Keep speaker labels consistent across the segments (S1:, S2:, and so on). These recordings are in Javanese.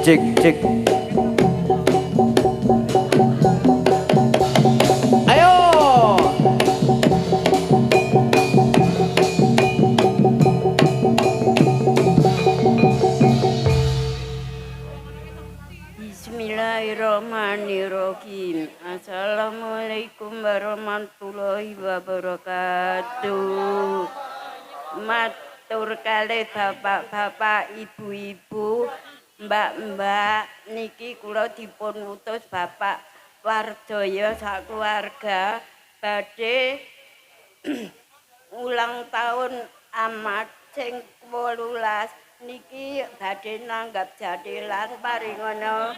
S1: Cek cek. Ayo.
S2: Bismillahirrahmanirrahim. Assalamualaikum warahmatullahi wabarakatuh. Matur kalih bapak-bapak, ibu-ibu, mbak-mbak, niki kula dipun utus Bapak Wardoyo sak keluarga badhe ulang tahun Ahmad sing 18 niki badhe nanggap jadilan paringono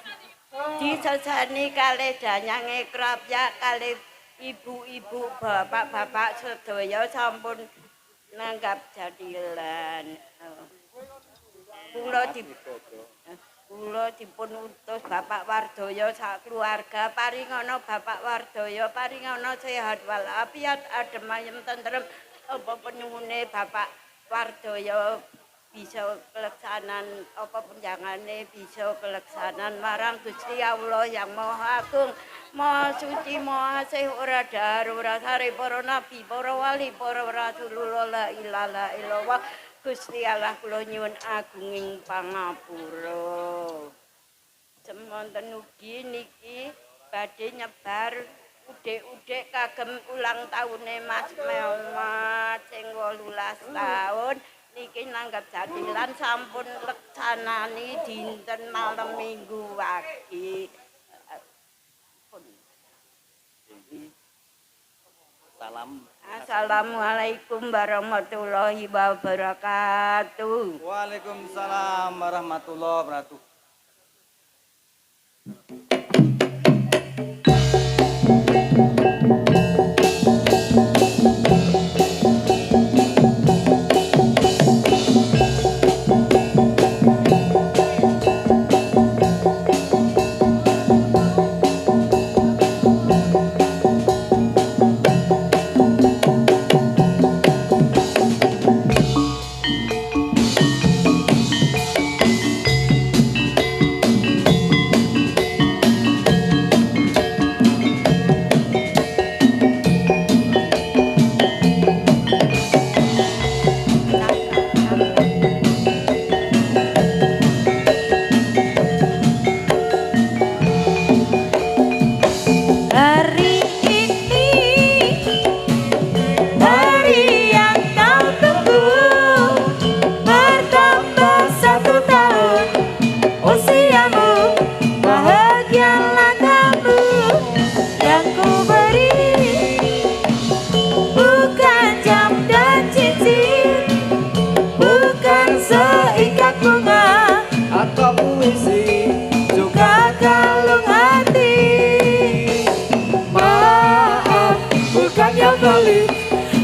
S2: disesani kalih danyange krapyak kalih ibu-ibu bapak-bapak sedaya sampun nanggap jadilan. Kula dipun utus Bapak Wardoyo sak keluarga paringono Bapak Wardoyo paringono sehat walafiat adem ayem tentrem apa penyuwune Bapak Wardoyo bisa keleksanan apa penjangane bisa keleksanan marang Gusti Allah yang Maha Agung Maha Suci Maha Asih ora dahar ora sare para nabi para wali para rasulullah la ilaha illallah Gusti Allah kula nyuwun agunging pangapura. Semonten ugi niki badhe nyebar udhek-udhek kagem ulang tahune Mas Muhammad sing 18 tahun niki nanggap jadilan sampun leksanani dinten malam Minggu wage.
S1: Salam.
S2: Assalamualaikum warahmatullahi wabarakatuh.
S1: Waalaikumsalam warahmatullahi wabarakatuh.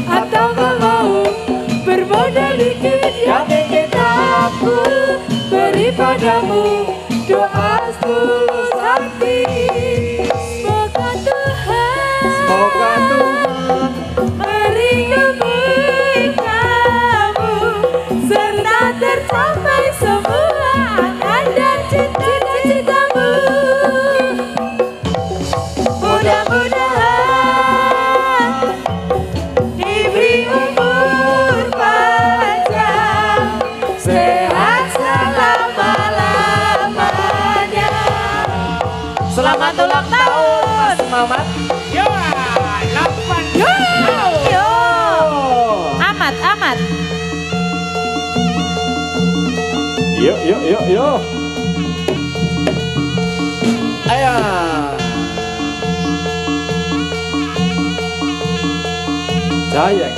S3: Atau kau mau bermodal dikit yang ingin aku beri padamu doa setulus hati. Semoga Tuhan meringapi kamu serta tercapai semua angan dan cita-citamu. Mudah-mudahan selamat ulang tahun Mas Muhammad.
S4: Yo, 8.
S3: Yo. Amat.
S1: Yo. Ayo. Jayeng.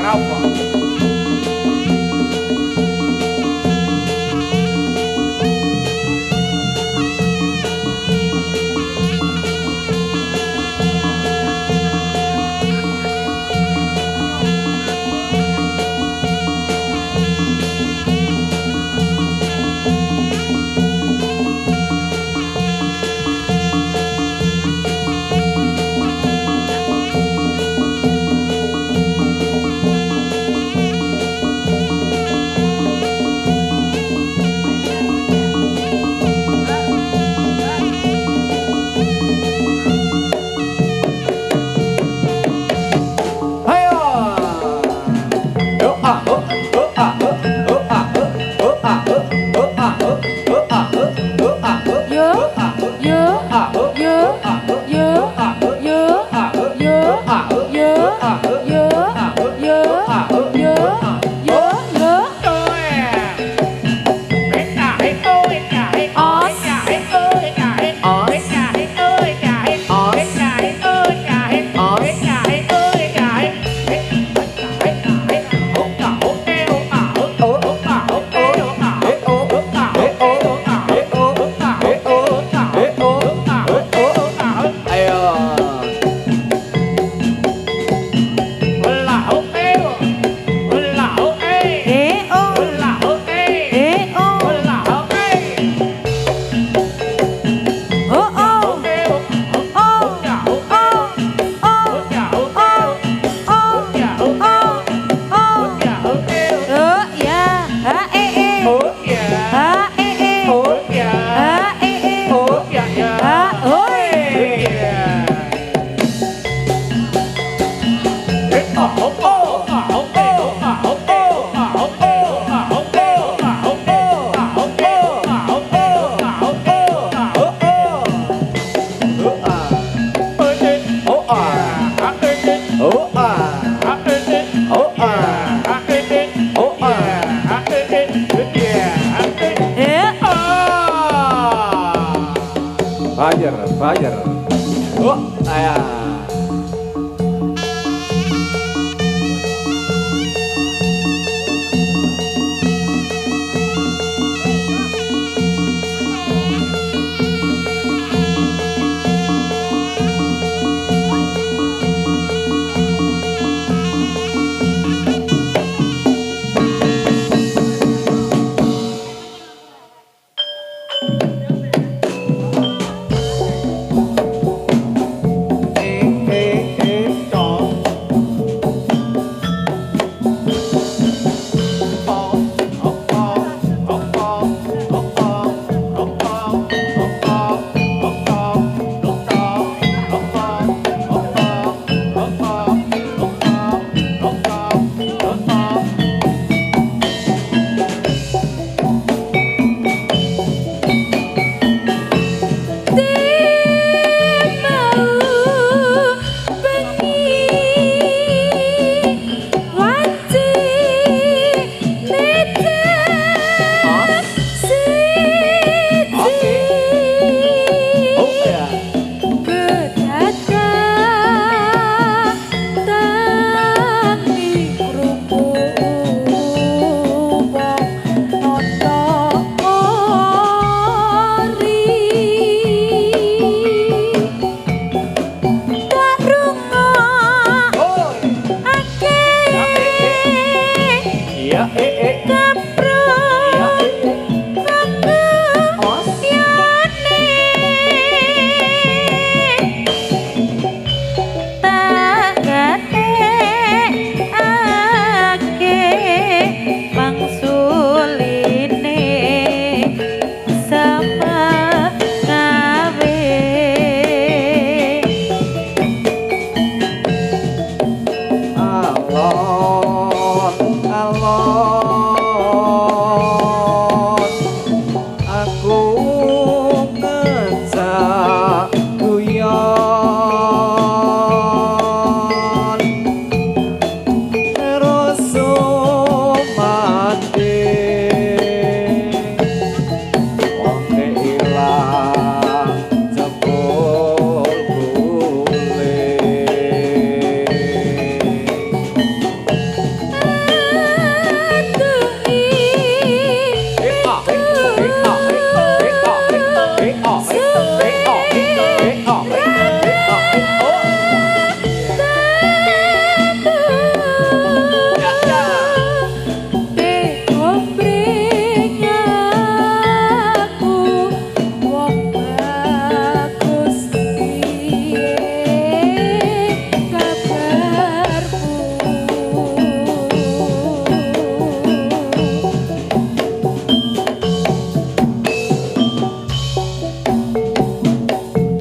S4: Napa?
S5: Fajar. Oh, ayah.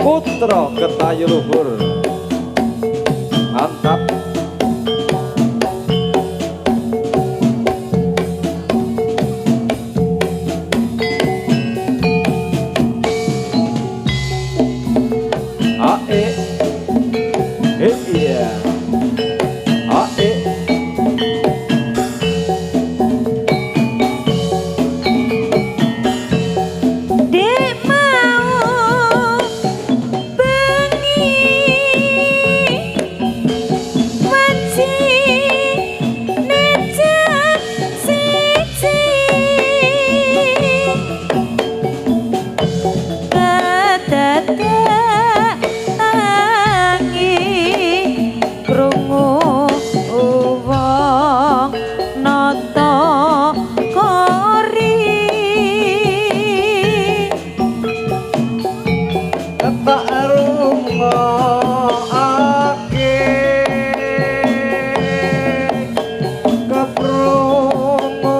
S5: Putra Getayu Luhur. Mantap. Iya.
S3: Dek mau bengi waci nejak siji kedadak tangi krungu wong nata kori
S5: Tak rungokake keprungu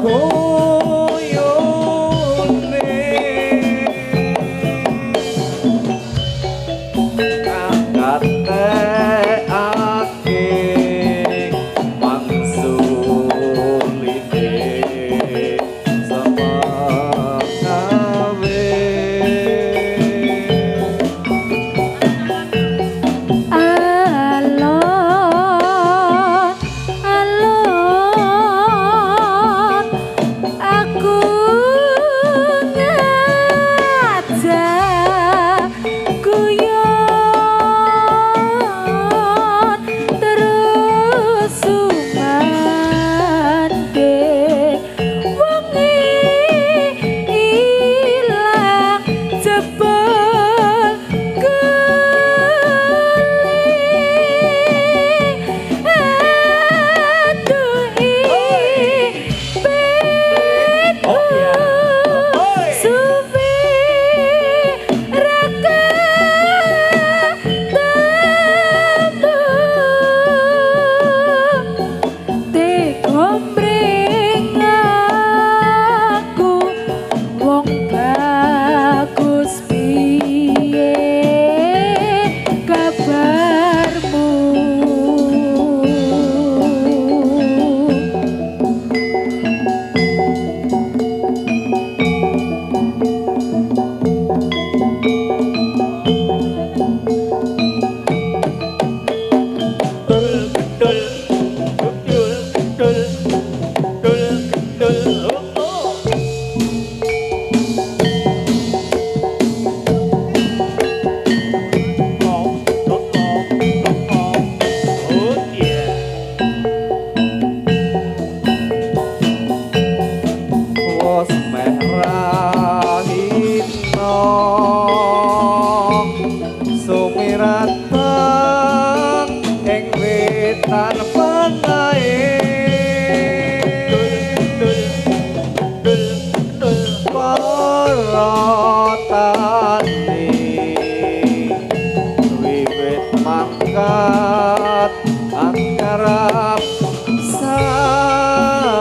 S5: guyune katekake mangsuline semagawe.
S3: Alon, alon, aku ngajak guyon terus sumandhe wengi ilang jebol Wong bagus piye kabarmu?
S5: Wos merahino sumirateng ing wetan penae para tani wiwit mangkat angkarap sawae.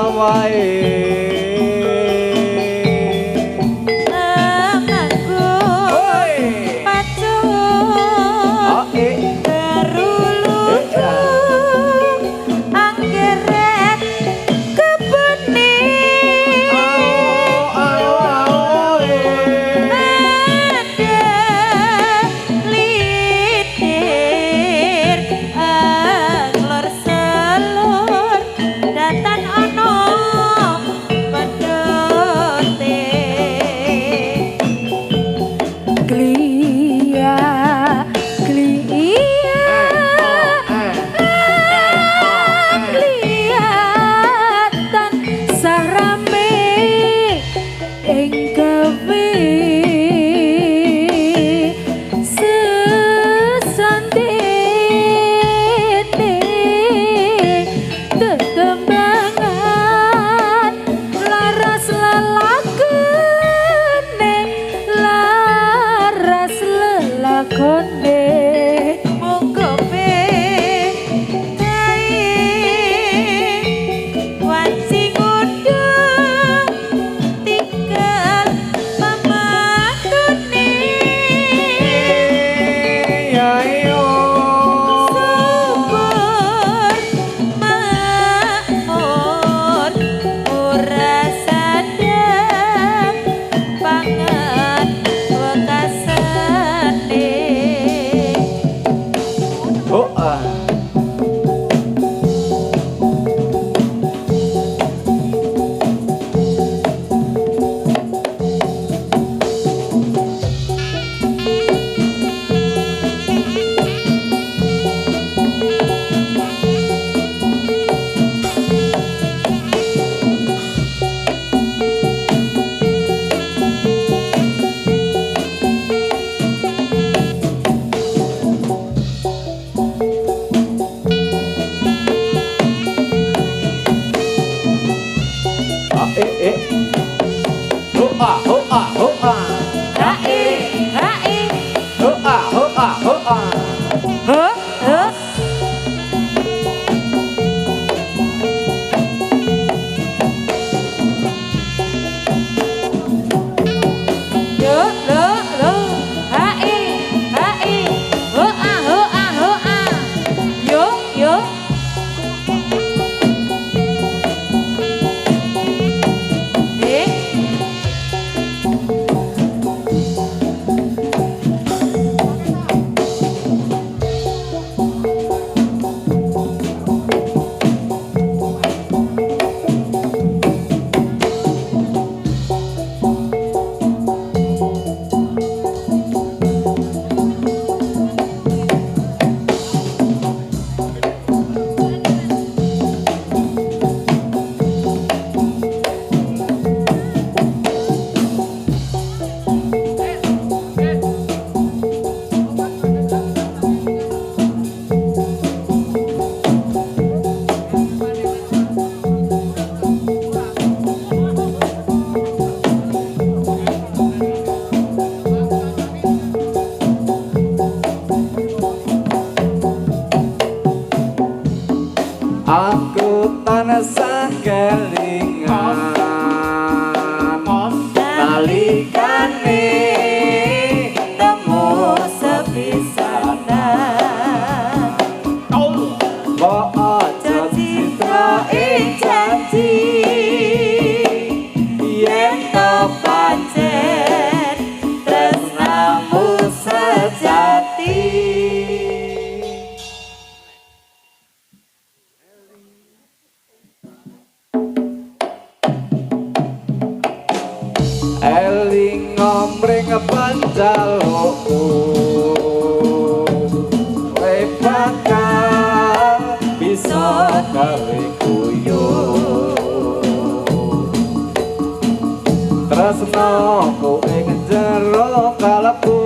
S5: ku ing jero kalbu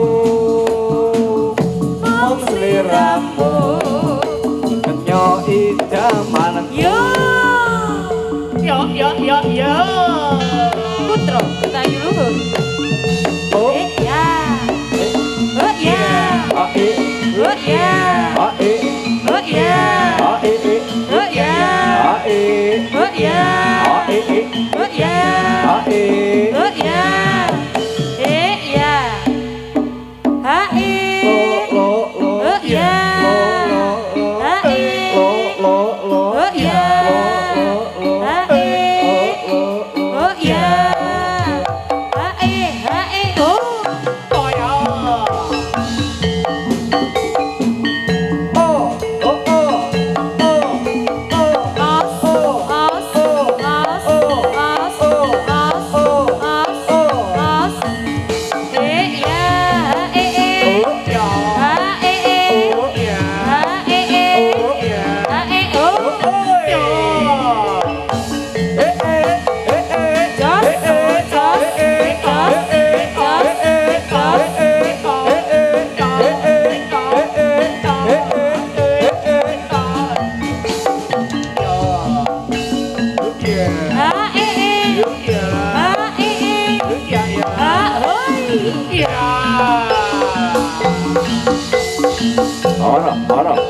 S5: mung sliramu kenyo idaman
S3: Yo
S4: Yo.
S3: Putra Getayu Luhur.
S5: oh
S3: Ya. Ya.
S5: ae
S3: Ya.
S5: ae
S3: Ya.
S5: ae
S3: Ya.
S5: ae
S3: Ya.
S5: ae
S3: Ya.
S5: ae
S3: Ya. Ya. Hae.
S5: lo
S3: Ya. Hae. Ya. Hae. Ya. Hae. Oh.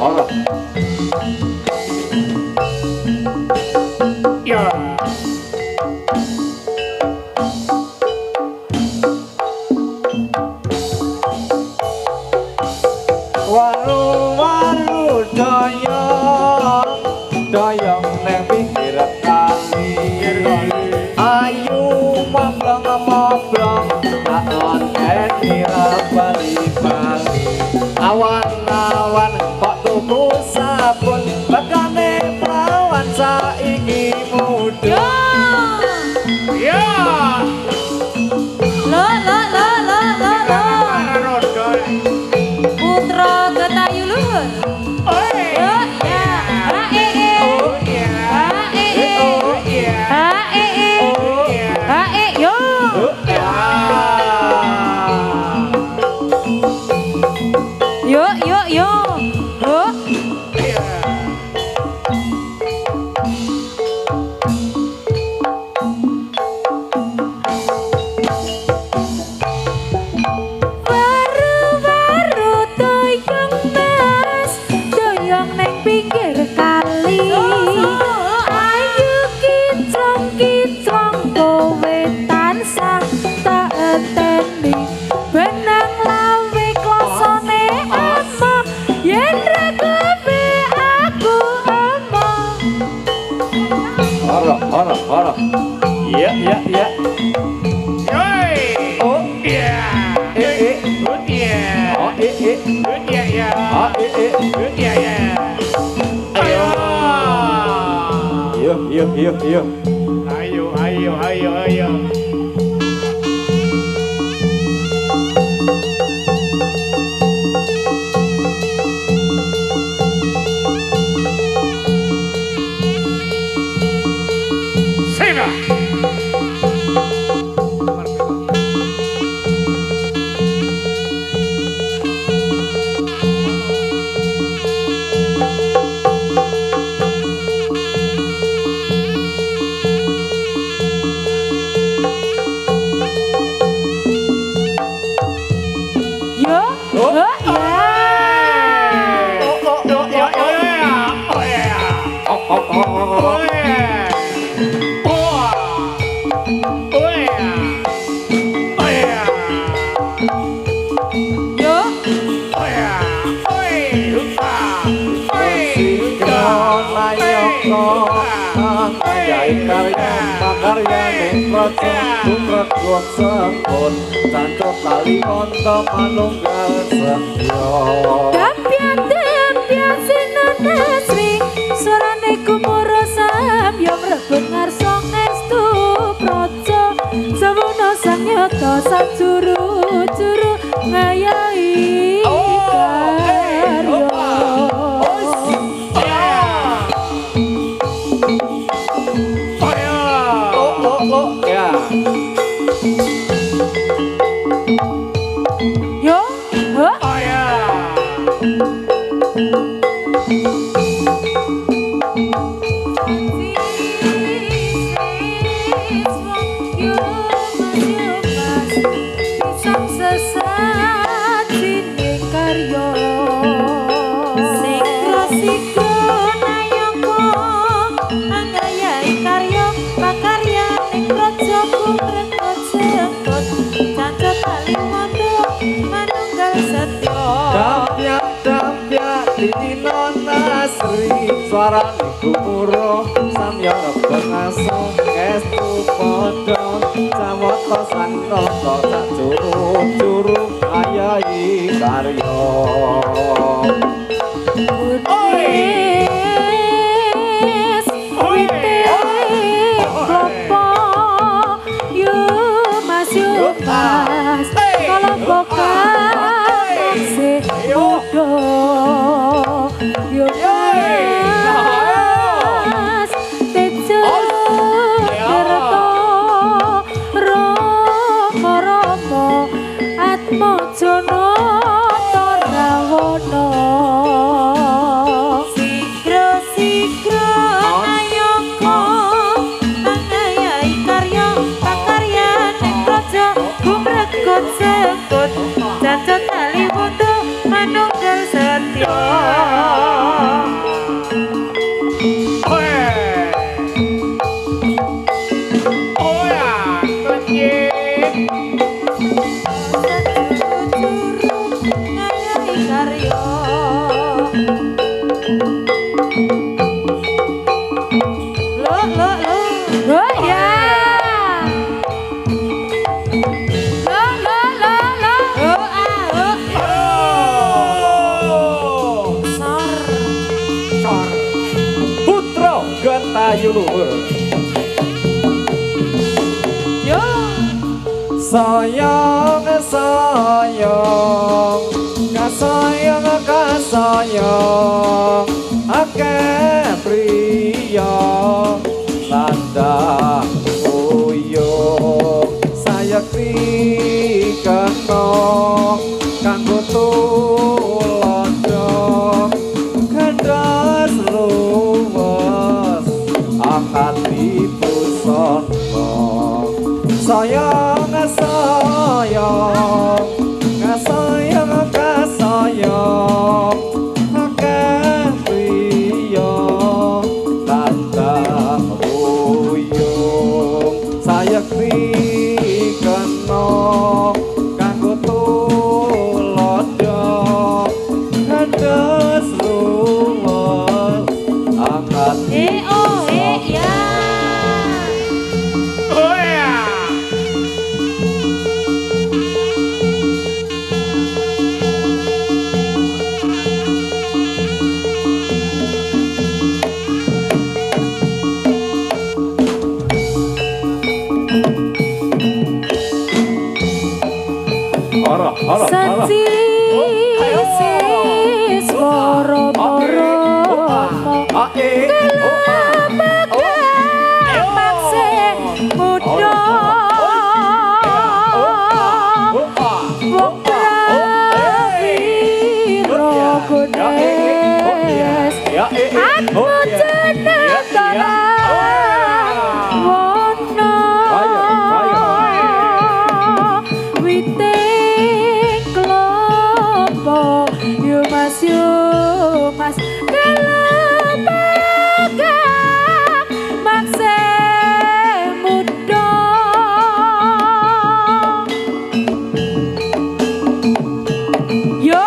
S5: Ora. Waru doyong neng pinggir kali. Ayu moblong takon kira bali-bali. Awan-awan kok tuku sabun bekane prawan saiki muda.
S3: Putra Getayu Luhur.
S5: Ora. Iya. Oh. Iya.
S4: Ayo. Sega. Tumrek sempun canco kali monto manunggal setyo.
S3: Dampian sinodasri surane kumuro samyong rebut ngarsa estu praja sawono sang nyata sajuru-juru ngayahi karya.
S5: Ya.
S3: setya
S5: Dampyak dino nasri suarane gumuro samya bengasung estu padha samata santata sak juru ayahi karya
S3: Wis witik klopo yo mas kalau bokan se udo yo mas tejo derto romo atmo jono torawono sigro ayo kok angayai karya pakarya ning praja gumregot sebut jajan tali wudu manunggal setya
S5: Gentayu luhur
S3: yo
S5: sayang kasayang akeh priya landah uyung sayekti kena kanggo tulodo kandas luwes akati pusaka sayang akeh priya landah uyung sayekti kena kanggo tulodo kandas luwes akati
S3: ya Saci sis moro-moro kelabak makse muda wong prawira godes atmu jeneng wono witing klopo yo mas kelabak makse muda yo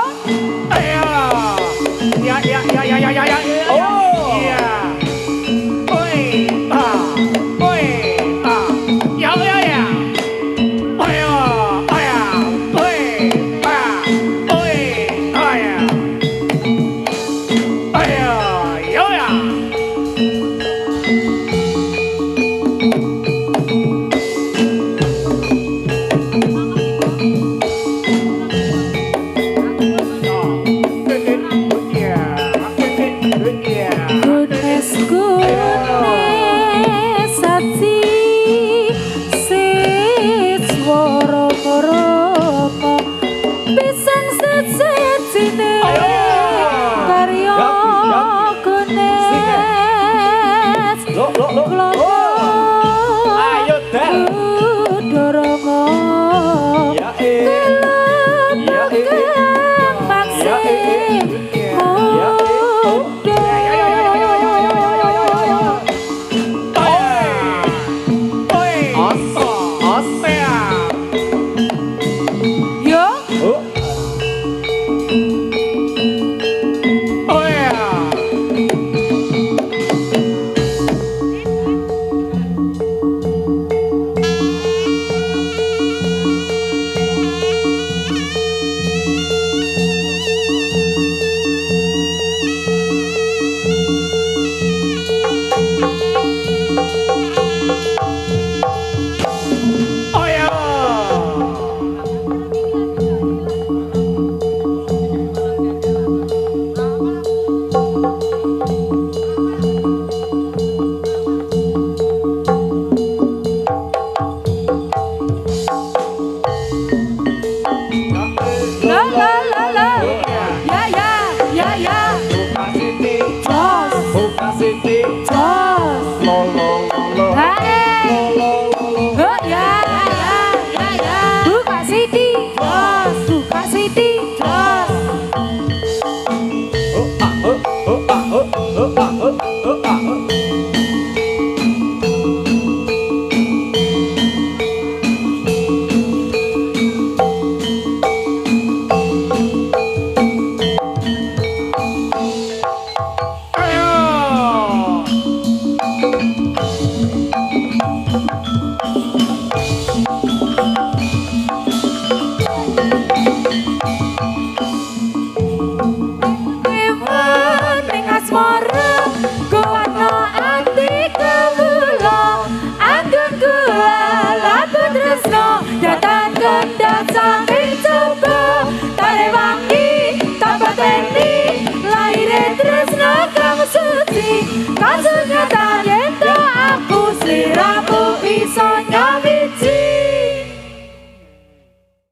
S3: nyata